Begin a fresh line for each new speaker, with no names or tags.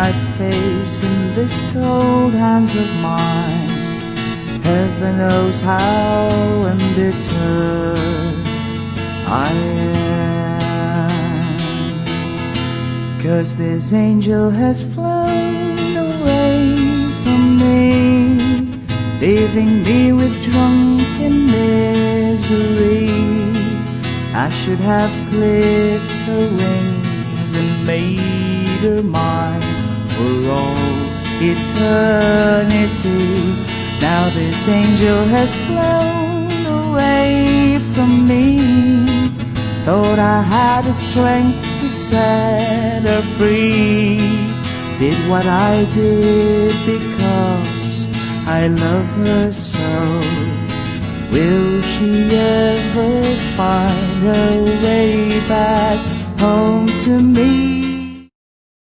my face in this cold hands of mine. Heaven knows how embittered I am, 'cause this angel has flown away from me, leaving me with drunken misery. I should have clipped her wings and made her mine for all eternity. Now this angel has flown away from me. Thought I had the strength to set her free. Did what I did because I love her so. Will she ever find her way back home to me?